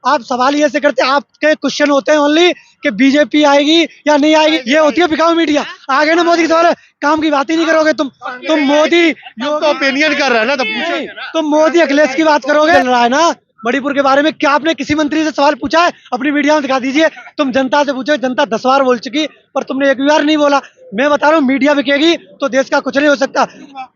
आप सवाल ये से करते, आपके क्वेश्चन होते हैं ओनली कि बीजेपी आएगी या नहीं आएगी, ये होती है बिकाऊ मीडिया। आगे ना मोदी के सवाल, काम की बात ही नहीं करोगे तुम मोदी तो ओपिनियन कर रहा है ना, तो पूछे तुम मोदी अखिलेश की बात करोगे। चल रहा है ना मणिपुर के बारे में, क्या आपने किसी मंत्री से सवाल पूछा है? अपनी मीडिया में दिखा दीजिए। तुम जनता से पूछो, जनता 10 बार बोल चुकी, पर तुमने एक भी बार नहीं बोला। मैं बता रहा हूँ, मीडिया बिकेगी तो देश का कुछ नहीं हो सकता।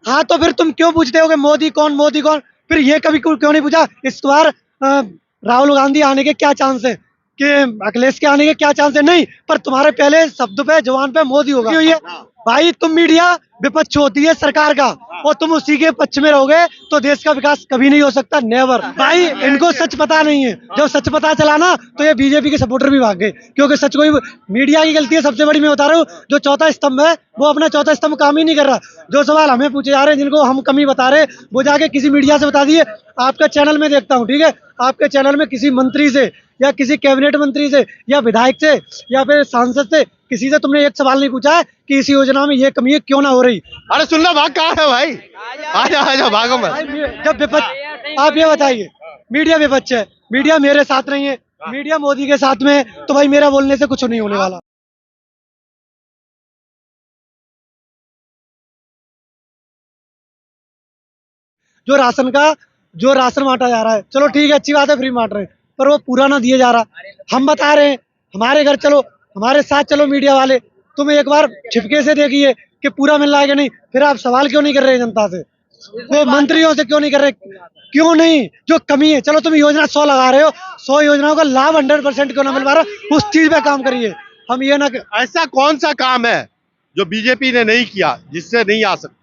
हाँ तो फिर तुम क्यों पूछते हो कि मोदी कौन मोदी कौन? फिर ये कभी क्यों नहीं पूछा इस बार राहुल गांधी आने के क्या चांस है, कि अखिलेश के आने के क्या चांस है? नहीं, पर तुम्हारे पहले शब्द पे जवान पे मोदी होगा। क्यों ये भाई, तुम मीडिया विपक्ष होती है सरकार का, और तुम उसी के पक्ष में रहोगे तो देश का विकास कभी नहीं हो सकता, नेवर। भाई इनको सच पता नहीं है, जब सच पता चला ना तो ये बीजेपी के सपोर्टर भी भाग गए, क्योंकि सच कोई मीडिया की गलती है सबसे बड़ी। मैं बता रहा हूँ, जो चौथा स्तंभ है वो अपना चौथा स्तंभ काम ही नहीं कर रहा। जो सवाल हमें पूछे जा रहे हैं, जिनको हम कमी बता रहे, वो जाके किसी मीडिया से बता दिए। आपका चैनल में देखता हूँ, ठीक है, आपके चैनल में किसी मंत्री से या किसी कैबिनेट मंत्री से या विधायक से या फिर सांसद से किसी से तुमने एक सवाल नहीं पूछा है कि इस योजना में ये कमी है क्यों ना हो रही। अरे सुनना, भाग कहाँ है भाई? आजा आजा, भागो मत। जब विपक्ष, आप ये बताइए, मीडिया विपक्ष है, मीडिया मेरे साथ नहीं है, मीडिया मोदी के साथ में है, तो भाई मेरा बोलने से कुछ नहीं होने वाला। जो राशन बांटा जा रहा है, चलो ठीक है, अच्छी बात है, फ्री बांट रहे हैं, पर वो पूरा ना दिया जा रहा। हम बता रहे हैं, हमारे घर चलो, हमारे साथ चलो मीडिया वाले, तुम एक बार छिपके से देखिए कि पूरा मिल रहा है कि नहीं। फिर आप सवाल क्यों नहीं कर रहे जनता से, वो मंत्रियों से क्यों नहीं कर रहे? क्यों नहीं? जो कमी है, चलो तुम योजना 100 लगा रहे हो, 100 योजनाओं का लाभ 100% क्यों ना मिल पा रहा, उस चीज पे काम करिए। हम ये ना ऐसा कौन सा काम है जो बीजेपी ने नहीं किया जिससे नहीं आ सकता?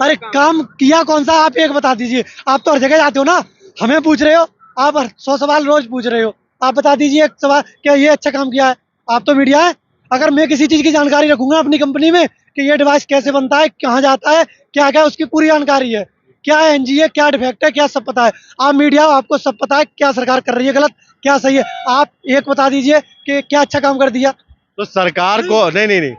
अरे काम किया कौन सा, आप एक बता दीजिए। आप तो हर जगह जाते हो ना, हमें पूछ रहे हो, आप 100 सवाल रोज पूछ रहे हो। आप बता दीजिए एक सवाल, क्या ये अच्छा काम किया है? आप तो मीडिया है। अगर मैं किसी चीज की जानकारी रखूंगा अपनी कंपनी में कि ये डिवाइस कैसे बनता है, कहाँ जाता है, क्या क्या उसकी पूरी जानकारी है, क्या एनजी है, क्या डिफेक्ट है, क्या सब पता है। आप मीडिया हो, आपको सब पता है क्या सरकार कर रही है गलत, क्या सही है। आप एक बता दीजिए कि क्या अच्छा काम कर दिया। तो सरकार को नहीं,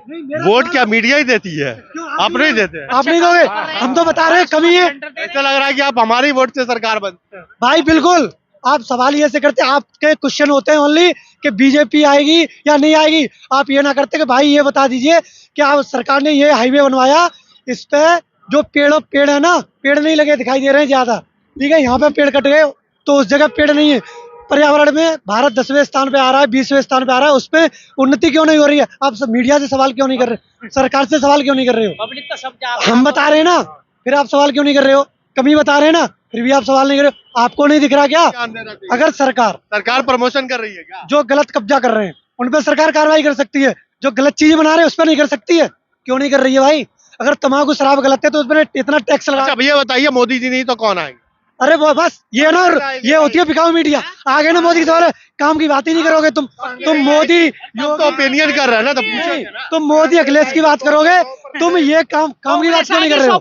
वोट क्या मीडिया ही देती है? आप नहीं देते? आप नहीं दोगे? हम तो बता रहे हैं कमी है। ऐसा लग रहा है कि आप हमारी वोट से सरकार बनते हैं। भाई बिल्कुल, आप सवाल ये से करते, आपके क्वेश्चन होते हैं ओनली कि बीजेपी आएगी या नहीं आएगी। आप ये ना करते कि भाई ये बता दीजिए कि आप सरकार ने ये हाईवे बनवाया, इस पे जो पेड़ है ना, पेड़ नहीं लगे दिखाई दे रहे हैं ज्यादा, ठीक है, यहाँ पे पेड़ कट गए तो उस जगह पेड़ नहीं है। पर्यावरण में भारत 10वें स्थान पे आ रहा है, 20वें स्थान पे आ रहा है, उस पे उन्नति क्यों नहीं हो रही है? आप मीडिया से सवाल क्यों नहीं कर रहे, सरकार से सवाल क्यों नहीं कर रहे हो? पब्लिक का सब हम बता रहे हैं ना, फिर आप सवाल क्यों नहीं कर रहे हो? कमी बता रहे हैं ना, फिर भी आप सवाल नहीं कर रहे हो। आपको नहीं दिख रहा क्या? अगर सरकार प्रमोशन कर रही है क्या? जो गलत कब्जा कर रहे हैं उन पर सरकार कार्रवाई कर सकती है, जो गलत चीजें बना रहे हैं उस पर नहीं कर सकती है? क्यों नहीं कर रही है भाई? अगर तम्बाकू शराब गलत है तो उस पर इतना टैक्स लगा। अच्छा भैया बताइए, मोदी जी नहीं तो कौन आएंगे? अरे वो बस ये ना, ये होती है बिकाऊ मीडिया। आगे ना मोदी के सवाल, काम की बात ही नहीं करोगे तुम मोदी तो ओपिनियन कर रहा है ना, तो पूछे तुम मोदी अखिलेश की बात करोगे। तुम ये काम की बात क्यों नहीं कर रहे हो?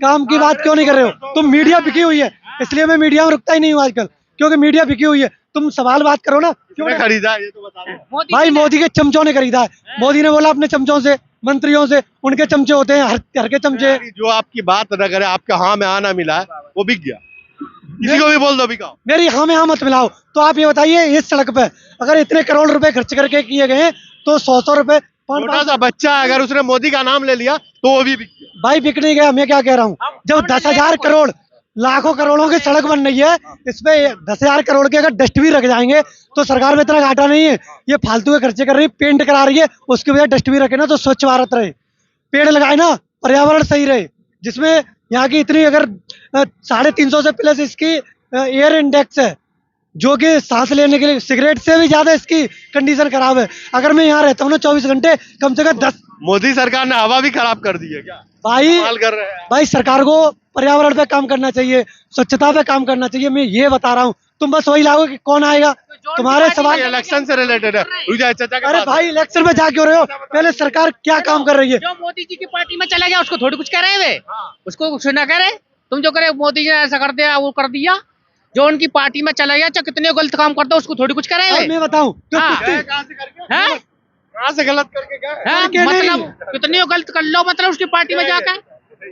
काम की बात क्यों नहीं कर रहे हो? तुम मीडिया बिकी हुई है, इसलिए मैं मीडिया में रुकता ही नहीं हूँ आजकल, क्योंकि मीडिया बिकी हुई है। तुम सवाल बात करो ना, क्यों खरीदा ये तो बता दो। भाई मोदी के चमचों ने खरीदा है। मोदी ने बोला अपने चमचों से, मंत्रियों से, उनके चमचे होते हैं, हर के चमचे। जो आपकी बात न करे, आपका हाँ में हाँ ना मिला है, वो बिक गया। किसी को भी बोल दो बिकाओ। मेरी हाँ में हाँ मत मिलाओ। तो आप ये बताइए, इस सड़क पे अगर इतने करोड़ रुपए खर्च करके किए गए तो 100 रुपए, छोटा सा बच्चा है, अगर उसने मोदी का नाम ले लिया तो वो भी बिक गया। भाई बिक नहीं गया। मैं क्या कह रहा हूँ, जब 10,000 करोड़, लाखों करोड़ों की सड़क बन रही है, इसपे 10,000 करोड़ के अगर डस्टबिन रख जाएंगे तो सरकार में इतना घाटा नहीं है। ये फालतू के खर्चे कर रही है, पेंट करा रही है, उसकी वजह डस्टबिन रखे ना तो स्वच्छ भारत रहे, पेड़ लगाए ना, पर्यावरण सही रहे, जिसमें यहाँ की इतनी अगर 350 से प्लस इसकी एयर इंडेक्स है, जो कि सांस लेने के लिए सिगरेट से भी ज्यादा इसकी कंडीशन खराब है। अगर मैं यहाँ रहता हूँ ना 24 घंटे, कम से कम 10। मोदी सरकार ने हवा भी खराब कर दी है क्या? कर रहे हैं भाई सरकार को पर्यावरण पे काम करना चाहिए, स्वच्छता पे काम करना चाहिए। मैं ये बता रहा हूँ, तुम बस वही लाओ कि कौन आएगा। तुम्हारे सवाल इलेक्शन से रिलेटेड है। अरे भाई इलेक्शन में जा क्यों रहे हो? पहले सरकार क्या काम कर रही है? जो मोदी जी की पार्टी में चला गया उसको थोड़ी कुछ कह रहे वे, उसको कुछ ना करे। तुम जो करे, मोदी जी ने ऐसा कर दिया, वो कर दिया। जो उनकी पार्टी में चला गया, चाहे कितने गलत काम करता उसको थोड़ी कुछ करे वे। मैं बताऊं कहाँ से गलत करके गए? मतलब कितने गलत कर लो, मतलब उसकी पार्टी में जाकर।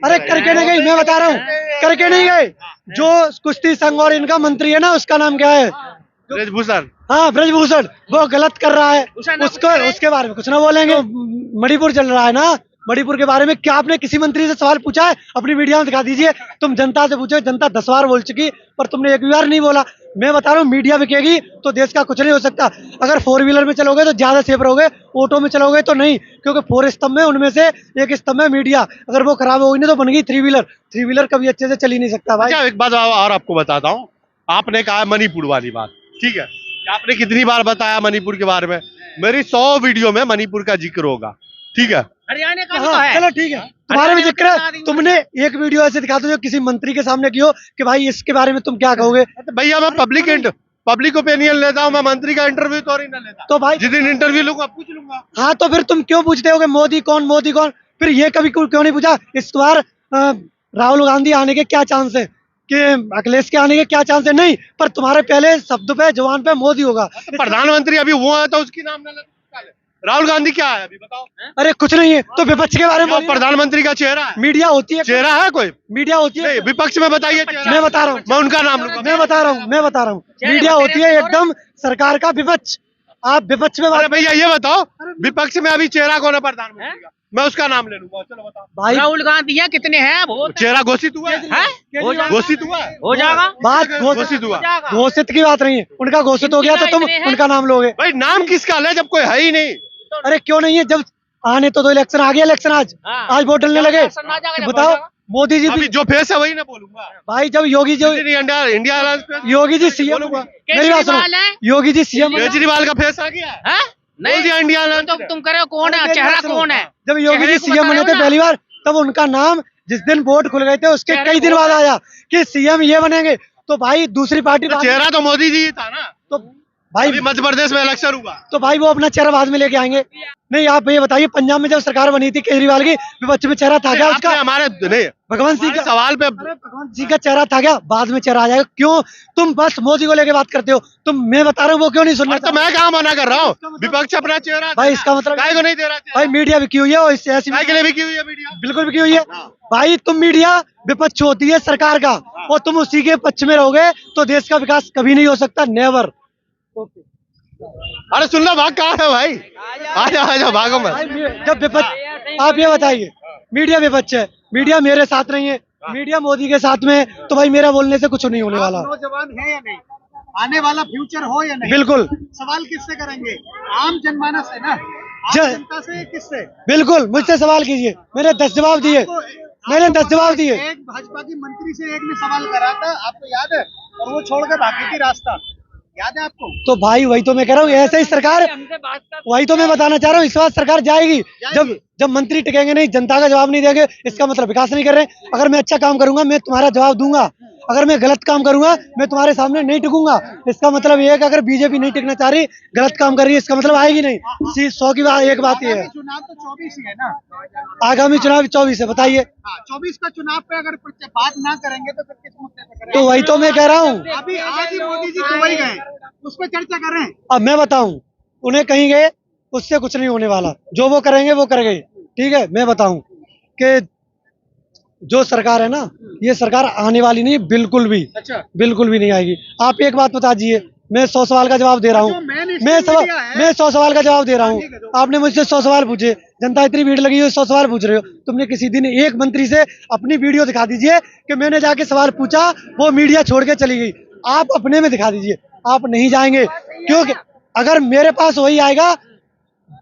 अरे करके नहीं गई, मैं बता रहा हूँ, करके नहीं गए। जो कुश्ती संघ और इनका मंत्री है ना, उसका नाम क्या है, ब्रजभूषण। हाँ ब्रजभूषण, वो गलत कर रहा है, भूषण उसको उसके बारे में कुछ ना बोलेंगे। मणिपुर चल रहा है ना, मणिपुर के बारे में क्या आपने किसी मंत्री से सवाल पूछा है? अपनी वीडियो में दिखा दीजिए। तुम जनता से पूछो, जनता 10 बार बोल चुकी, पर तुमने एक भी बार नहीं बोला। मैं बता रहा हूँ, मीडिया बिकेगी तो देश का कुछ नहीं हो सकता। अगर 4 व्हीलर में चलोगे तो ज्यादा सेफ रहोगे, ऑटो में चलोगे तो नहीं, क्योंकि 4 स्तंभ है, उनमें से एक स्तंभ है मीडिया। अगर वो खराब होगी ना तो बन गई 3 व्हीलर। 3 व्हीलर कभी अच्छे से चल ही नहीं सकता भाई। अच्छा, एक बात और आपको बताता हूँ। आपने कहा मणिपुर वाली बात, ठीक है, आपने कितनी बार बताया मणिपुर के बारे में? मेरी 100 वीडियो में मणिपुर का जिक्र होगा, ठीक है। हरियाणा का भी तो हाँ है। चलो ठीक है, तुम्हारे में जिक्र है। तुमने एक वीडियो ऐसे दिखा दो जो किसी मंत्री के सामने की हो कि भाई इसके बारे में तुम क्या कहोगे। भैया मैं पब्लिक ओपिनियन लेता हूँ, मैं मंत्री का इंटरव्यू तो नहीं लेता। तो भाई जिस दिन इंटरव्यू लूंगा पूछ लूंगा। हाँ, तो फिर तुम क्यों पूछते हो कि मोदी कौन मोदी कौन? फिर ये कभी क्यों नहीं पूछा इस बार राहुल गांधी आने के क्या चांस है, कि अखिलेश के आने के क्या चांस है? नहीं, पर तुम्हारे पहले शब्द पे जवान पे मोदी होगा। तो प्रधानमंत्री अभी वो है तो उसकी नाम ना ले। राहुल गांधी क्या है अभी बताओ? अरे कुछ नहीं है तो विपक्ष के बारे में वो बोलिए। प्रधानमंत्री का चेहरा है। मीडिया होती है, चेहरा है कोई? मीडिया होती है। नहीं, विपक्ष में बताइए चेहरा। मैं बता रहा हूँ, मैं उनका नाम लूंगा। मैं बता रहा हूँ मीडिया होती है एकदम सरकार का विपक्ष। आप विपक्ष में अरे भैया ये बताओ, विपक्ष में अभी चेहरा कौन है प्रधानमंत्री का? मैं उसका नाम ले लूंगा, चलो बताओ। भाई राहुल गांधी है, कितने हैं वो? चेहरा घोषित हुआ है? हो जाएगा, घोषित हुआ है? हो जाएगा। बात घोषित हुआ। घोषित की बात नहीं है, उनका घोषित हो गया तो तुम उनका नाम लोगे। भाई नाम किसका ले जब कोई है ही नहीं? अरे क्यों नहीं है, जब आने तो दो। इलेक्शन आ गया, इलेक्शन आज वोट डलने लगे। बताओ मोदी जी अभी जो फेस है वही ना बोलूंगा भाई, जब योगी जी इंडिया अलायंस पे योगी जी सीएम, मेरी बात सुनो, योगी जी सीएम, केजरीवाल का फेस आ गया है? बोल नहीं दिया इंडिया अलायंस तो तुम करे कौन है, चेहरा कौन है? जब योगी जी चेहरे को सीएम बने बताओ थे ना। पहली बार, तब उनका नाम जिस दिन वोट खुल गए थे उसके चेहरे कई दिन कौन बाद है? आया कि सीएम ये बनेंगे। तो भाई दूसरी पार्टी तो चेहरा तो मोदी जी ही था ना। तो भाई अभी मध्य प्रदेश में इलेक्शन हुआ तो भाई वो अपना चेहरा बाद में लेके आएंगे। नहीं, आप ये बताइए, पंजाब में जब सरकार बनी थी केजरीवाल की, विपक्ष में चेहरा था क्या उसका? आपने हमारे नहीं भगवंत सिंह का सवाल पे अरे भगवंत सिंह का चेहरा था क्या? बाद में चेहरा आ जाएगा। क्यों तुम बस मोदी को लेके बात करते हो? मैं बता रहा हूँ वो क्यों नहीं सुनना? तो मैं कहाँ मना कर रहा हूँ? विपक्ष अपना चेहरा भाई इसका मतलब काय को नहीं दे रहा भाई मीडिया बिकी हुई है, और इससे ऐसी काय के लिए बिकी हुई है मीडिया? बिल्कुल बिकी हुई है भाई। तुम मीडिया विपक्ष होती है सरकार का, और तुम उसी के पक्ष में रहोगे तो देश का विकास कभी नहीं हो सकता, नेवर। अरे सुन लो, भाग कहाँ है भाई? आजा भागो मत। जब विपक्ष, आप ये बताइए, मीडिया विपक्ष है, मीडिया मेरे साथ नहीं है, मीडिया मोदी के साथ में है, तो भाई मेरा बोलने से कुछ नहीं होने वाला। नौजवान है या नहीं, आने वाला फ्यूचर हो या नहीं, बिल्कुल सवाल किससे करेंगे? आम जनमानस है ना, आम ज- जनता से, किससे? बिल्कुल मुझसे सवाल कीजिए, मैंने 10 जवाब दिए। मैंने 10 जवाब दिए। एक भाजपा की मंत्री से एक ने सवाल करा था, आपको याद है? और वो छोड़ के भागी थी रास्ता, याद है आपको? तो भाई वही तो मैं कह रहा हूँ, ऐसे ही सरकार, वही तो मैं बताना चाह रहा हूँ, इस बार सरकार जाएगी। जब मंत्री टिकेंगे नहीं, जनता का जवाब नहीं देंगे, इसका मतलब विकास नहीं कर रहे। अगर मैं अच्छा काम करूंगा मैं तुम्हारा जवाब दूंगा, अगर मैं गलत काम करूंगा मैं तुम्हारे सामने नहीं टिकूंगा। इसका मतलब ये है कि अगर बीजेपी नहीं टिकना चाह रही, गलत काम कर रही है, इसका मतलब आएगी नहीं। 100 की बात, एक बात ये है, चुनाव तो 24 ही है ना, आगामी चुनाव 24 है। बताइए, 24 का चुनाव पे अगर बात ना करेंगे तो फिर किस मुद्दे पे करेंगे? तो वही तो मैं कह रहा हूँ। अभी आज ही मोदी जी दुबई गए, उस पर चर्चा कर रहे हैं। अब मैं बताऊं, उन्हें कहीं गए उससे कुछ नहीं होने वाला, जो वो करेंगे वो कर गए। ठीक है, मैं बताऊं कि जो सरकार है ना, ये सरकार आने वाली नहीं, बिल्कुल भी, अच्छा, बिल्कुल भी नहीं आएगी। आप एक बात बता दीजिए, मैं 100 सवाल का जवाब दे रहा हूँ, मैं 100 सवाल का जवाब दे रहा हूँ। आपने मुझसे 100 सवाल पूछे, जनता इतनी भीड़ लगी हुई, 100 सवाल पूछ रहे हो। तुमने किसी दिन एक मंत्री से अपनी वीडियो दिखा दीजिए कि मैंने जाके सवाल पूछा, वो मीडिया छोड़ के चली गई। आप अपने में दिखा दीजिए, आप नहीं जाएंगे, क्योंकि अगर मेरे पास वही आएगा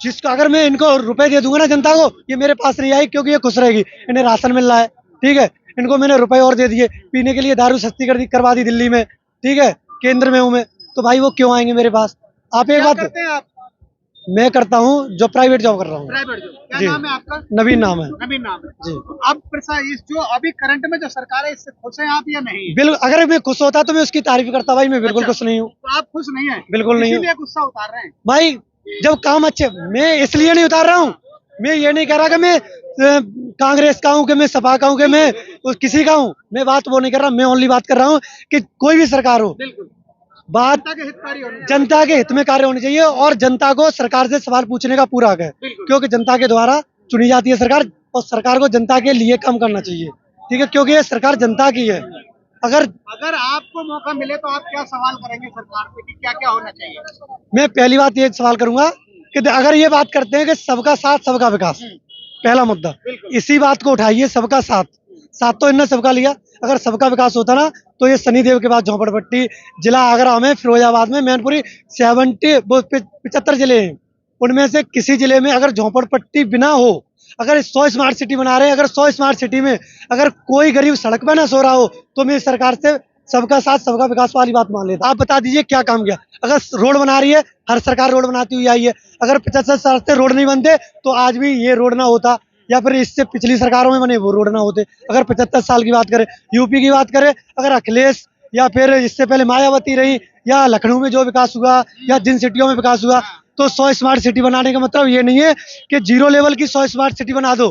जिसको, अगर मैं इनको रुपए दे दूंगा ना जनता को, ये मेरे पास नहीं आएगी, क्योंकि ये खुश रहेगी, इन्हें राशन मिल रहा है। ठीक है, इनको मैंने रुपए और दे दिए, पीने के लिए दारू सस्ती करवा दी दिल्ली में। ठीक है, केंद्र में हूँ मैं, तो भाई वो क्यों आएंगे मेरे पास? आप एक बात, करते हैं आप? मैं करता हूँ जो प्राइवेट जॉब कर रहा हूँ। प्राइवेट जॉब, क्या जी। नाम है आपका? नवीन नाम है नवीन नाम है जी। अब इस जो अभी करंट में जो सरकार है, इससे खुश हैं आप या नहीं? बिल्कुल, अगर मैं खुश होता तो मैं उसकी तारीफ करता। भाई मैं बिल्कुल खुश नहीं हूँ, तो आप खुश नहीं है? बिल्कुल नहीं हूँ। इसीलिए गुस्सा उतार रहे हैं? भाई जब काम अच्छे, मैं इसलिए नहीं उतार रहा हूँ, मैं ये नहीं कह रहा कि मैं कांग्रेस का हूँ, कि मैं सपा का हूँ, कि मैं किसी का हूँ। मैं बात वो नहीं कर रहा, मैं ओनली बात कर रहा हूँ कि कोई भी सरकार हो, बिल्कुल बात जनता के हितकारी होने चाहिए। जनता के हित में कार्य होने चाहिए, और जनता को सरकार से सवाल पूछने का पूरा हक है, क्योंकि जनता के द्वारा चुनी जाती है सरकार, और सरकार को जनता के लिए काम करना चाहिए। ठीक है, क्योंकि ये सरकार जनता की है। अगर अगर आपको मौका मिले तो आप क्या सवाल करेंगे सरकार पे कि क्या क्या होना चाहिए? मैं पहली बात ये सवाल करूंगा कि अगर ये बात करते हैं कि सबका साथ सबका विकास, पहला मुद्दा इसी बात को उठाइए, सबका साथ। साथ तो इनने सबका लिया, अगर सबका विकास होता ना तो ये शनिदेव के बाद झोंपड़पट्टी जिला आगरा में, फिरोजाबाद में, मैनपुरी 75 जिले हैं, उनमें से किसी जिले में अगर झोंपड़पट्टी बिना हो, अगर 100 स्मार्ट सिटी बना रहे हैं, अगर 100 स्मार्ट सिटी में अगर कोई गरीब सड़क पर ना सो रहा हो तो मैं इस सरकार से सबका साथ सबका विकास वाली बात मान लेता। आप बता दीजिए क्या काम किया? अगर रोड बना रही है, हर सरकार रोड बनाती हुई आई है, अगर 75 साल से रोड नहीं बनते तो आज भी ये रोड ना होता, या फिर इससे पिछली सरकारों में बने वो रोड ना होते। अगर 75 साल की बात करें, यूपी की बात करें, अगर अखिलेश या फिर इससे पहले मायावती रही, या लखनऊ में जो विकास हुआ, या जिन सिटियों में विकास हुआ, तो 100 स्मार्ट सिटी बनाने का मतलब ये नहीं है कि जीरो लेवल की 100 स्मार्ट सिटी बना दो।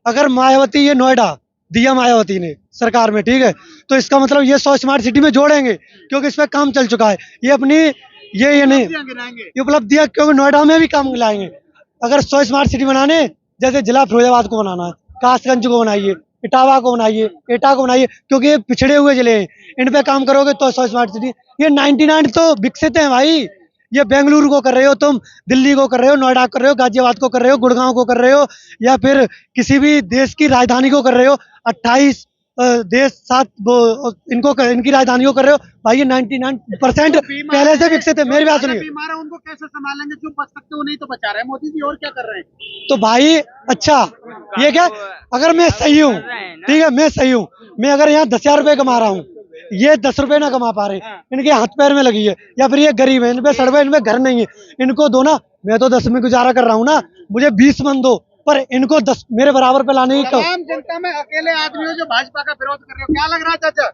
अगर मायावती ये नोएडा दिया मायावती ने सरकार में, ठीक है, तो इसका मतलब ये 100 स्मार्ट सिटी में जोड़ेंगे, क्योंकि इस पर काम चल चुका है। ये अपनी ये नहीं ये उपलब्धियां, क्योंकि नोएडा में भी काम लाएंगे। अगर 100 स्मार्ट सिटी बनाने, जैसे जिला फिरोजाबाद को बनाना है, कासगंज को बनाइए, इटावा को बनाइए, एटा को बनाइए, क्योंकि ये पिछड़े हुए जिले हैं, इन पे काम करोगे तो 100 स्मार्ट सिटी। ये 99 तो विकसित हैं भाई। ये बेंगलुरु को कर रहे हो तुम, दिल्ली को कर रहे हो, नोएडा कर रहे हो, गाजियाबाद को कर रहे हो, गुड़गांव को कर रहे हो, या फिर किसी भी देश की राजधानी को कर रहे हो। 28 देश साथ इनकी राजधानी को कर रहे हो भाई। ये 99% पहले से विकसित है। मेरी बात सुनिए, बीमार है उनको कैसे संभालेंगे? जो बच सकते हो नहीं तो बचा रहे हैं मोदी जी, और क्या कर रहे हैं? तो भाई अच्छा, ये क्या, अगर मैं सही हूँ, ठीक है, मैं सही हूँ, मैं अगर यहाँ 10,000 रुपए कमा रहा हूँ, ये 10 रुपए ना कमा पा रहे, इनके हाथ पैर में लगी है, या फिर ये गरीब है, इन पे सड़क, इन पे घर नहीं है, इनको दो ना। मैं तो 10 में गुजारा कर रहा हूँ ना, मुझे 20 मन दो, पर इनको 10 मेरे बराबर पे लाने की तमाम जनता में अकेले आदमी हो जो भाजपा का विरोध कर रहे हो, क्या लग रहा है चाचा?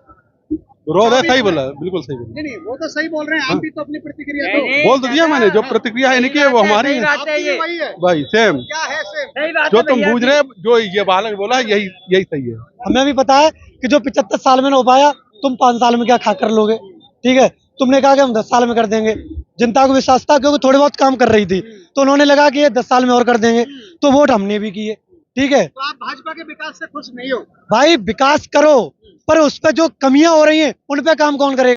विरोध है, सही बोला, बिल्कुल सही बोला। नहीं वो तो सही बोल रहे हैं, आप भी तो अपनी प्रतिक्रिया दो। बोल तो दिया मैंने, जो प्रतिक्रिया है इनकी है वो हमारी है आपकी वही है भाई, सेम। क्या है सेम? जो तुम बूझ रहे, जो ये बालक बोला है, यही सही है। हमें भी पता है कि जो 75 साल में ना हो पाया, तुम 5 साल में क्या खा कर लोगे, ठीक है। तुमने कहा कि हम 10 साल में कर देंगे, जनता को विश्वास था क्योंकि थोड़े बहुत काम कर रही थी, तो उन्होंने लगा कि ये 10 साल में और कर देंगे, तो वोट हमने भी किए, ठीक है। तो आप भाजपा के विकास से खुश नहीं हो? भाई विकास करो, पर उस पर जो कमियां हो रही हैं उन पे काम कौन करेगा?